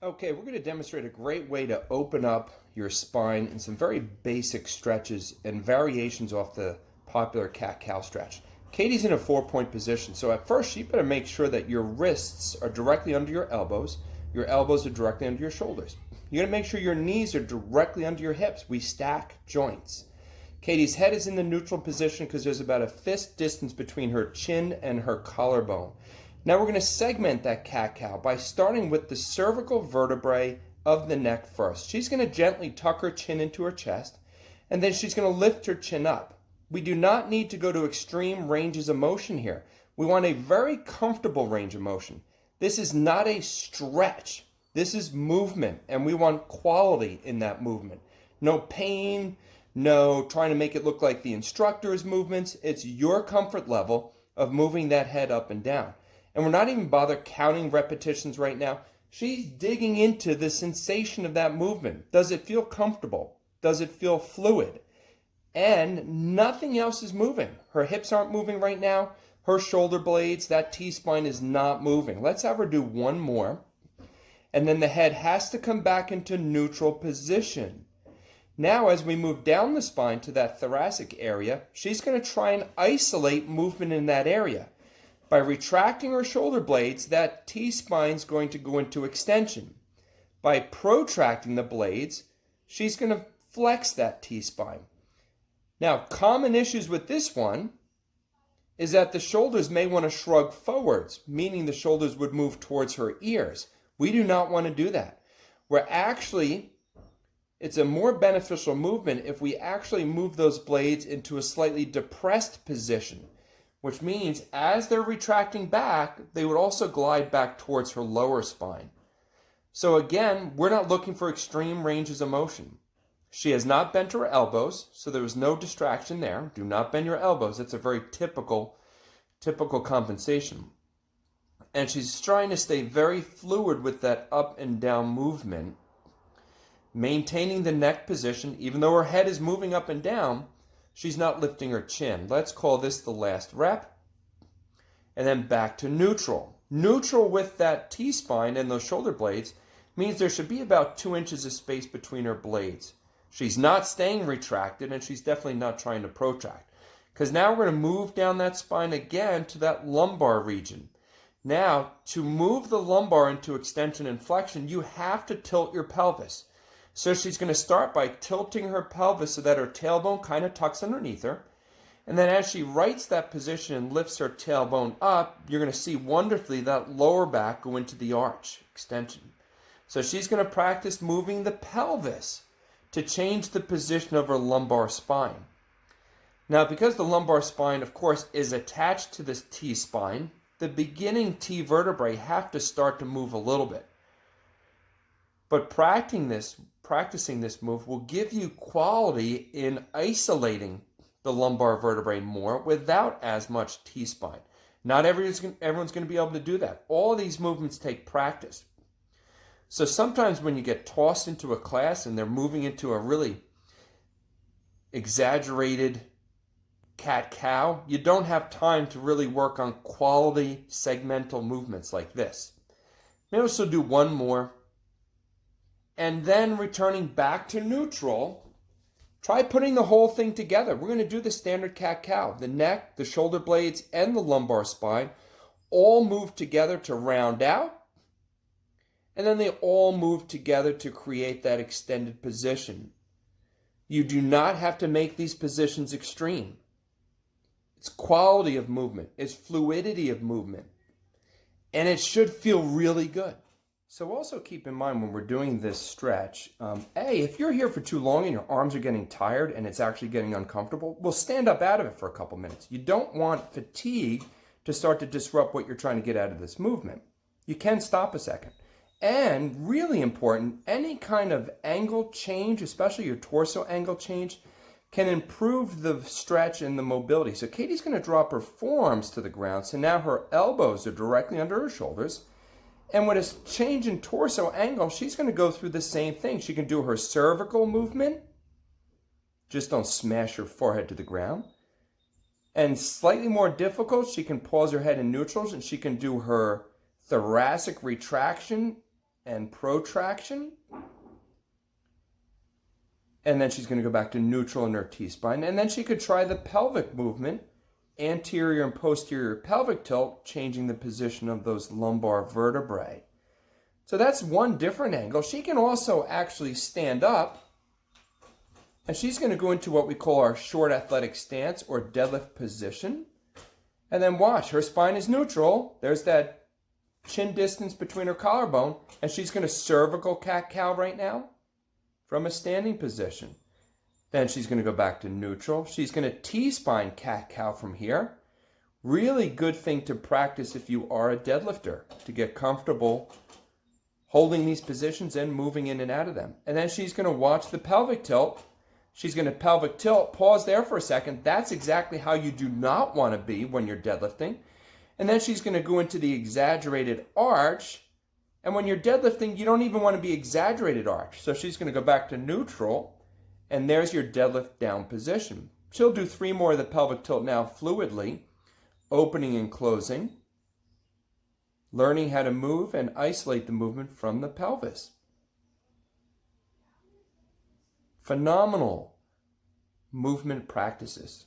Okay, we're going to demonstrate a great way to open up your spine in some very basic stretches and variations off the popular cat-cow stretch. Katie's in a 4-point position, so at first you better make sure that your wrists are directly under your elbows are directly under your shoulders. You're going to make sure your knees are directly under your hips. We stack joints. Katie's head is in the neutral position because there's about a fist distance between her chin and her collarbone. Now we're going to segment that cat-cow by starting with the cervical vertebrae of the neck first. She's going to gently tuck her chin into her chest, and then she's going to lift her chin up. We do not need to go to extreme ranges of motion here. We want a very comfortable range of motion. This is not a stretch. This is movement, and we want quality in that movement. No pain, no trying to make it look like the instructor's movements. It's your comfort level of moving that head up and down. And we're not even bother counting repetitions right now. She's digging into the sensation of that movement. Does it feel comfortable? Does it feel fluid? And nothing else is moving. Her hips aren't moving right now. Her shoulder blades, that T-spine is not moving. Let's have her do one more. And then the head has to come back into neutral position. Now, as we move down the spine to that thoracic area, she's going to try and isolate movement in that area. By retracting her shoulder blades, that T-spine is going to go into extension. By protracting the blades, she's going to flex that T-spine. Now, common issues with this one is that the shoulders may want to shrug forwards, meaning the shoulders would move towards her ears. We do not want to do that. It's a more beneficial movement if we actually move those blades into a slightly depressed position, which means as they're retracting back, they would also glide back towards her lower spine. So again, we're not looking for extreme ranges of motion. She has not bent her elbows, so there was no distraction there. Do not bend your elbows. That's a very typical compensation. And she's trying to stay very fluid with that up and down movement, maintaining the neck position. Even though her head is moving up and down, she's not lifting her chin. Let's call this the last rep. And then back to neutral. Neutral with that T-spine and those shoulder blades means there should be about 2 inches of space between her blades. She's not staying retracted, and she's definitely not trying to protract. Because now we're going to move down that spine again to that lumbar region. Now, to move the lumbar into extension and flexion, you have to tilt your pelvis. So she's going to start by tilting her pelvis so that her tailbone kind of tucks underneath her. And then as she rights that position and lifts her tailbone up, you're going to see wonderfully that lower back go into the arch extension. So she's going to practice moving the pelvis to change the position of her lumbar spine. Now, because the lumbar spine, of course, is attached to this T-spine, the beginning T vertebrae have to start to move a little bit. But practicing this move will give you quality in isolating the lumbar vertebrae more without as much T-spine. Not everyone's going to be able to do that. All of these movements take practice. So sometimes when you get tossed into a class and they're moving into a really exaggerated cat-cow, you don't have time to really work on quality segmental movements like this. Maybe also do one more. And then returning back to neutral, try putting the whole thing together. We're going to do the standard cat-cow. The neck, the shoulder blades, and the lumbar spine all move together to round out. And then they all move together to create that extended position. You do not have to make these positions extreme. It's quality of movement. It's fluidity of movement. And it should feel really good. So also keep in mind when we're doing this stretch, if you're here for too long and your arms are getting tired and it's actually getting uncomfortable, well, stand up out of it for a couple minutes. You don't want fatigue to start to disrupt what you're trying to get out of this movement. You can stop a second. And really important, any kind of angle change, especially your torso angle change, can improve the stretch and the mobility. So Katie's going to drop her forearms to the ground. So now her elbows are directly under her shoulders. And with a change in torso angle, she's going to go through the same thing. She can do her cervical movement. Just don't smash her forehead to the ground. And slightly more difficult, she can pause her head in neutrals and she can do her thoracic retraction and protraction. And then she's going to go back to neutral in her T-spine. And then she could try the pelvic movement, anterior and posterior pelvic tilt, changing the position of those lumbar vertebrae. So that's one different angle. She can also actually stand up, and she's going to go into what we call our short athletic stance or deadlift position. And then watch, her spine is neutral. There's that chin distance between her collarbone, and she's going to cervical cat-cow right now from a standing position. Then she's going to go back to neutral. She's going to T-spine cat-cow from here. Really good thing to practice if you are a deadlifter, to get comfortable holding these positions and moving in and out of them. And then she's going to watch the pelvic tilt. She's going to pelvic tilt. Pause there for a second. That's exactly how you do not want to be when you're deadlifting. And then she's going to go into the exaggerated arch. And when you're deadlifting, you don't even want to be exaggerated arch. So she's going to go back to neutral. And there's your deadlift down position. She'll do 3 more of the pelvic tilt now fluidly, opening and closing, learning how to move and isolate the movement from the pelvis. Phenomenal movement practices.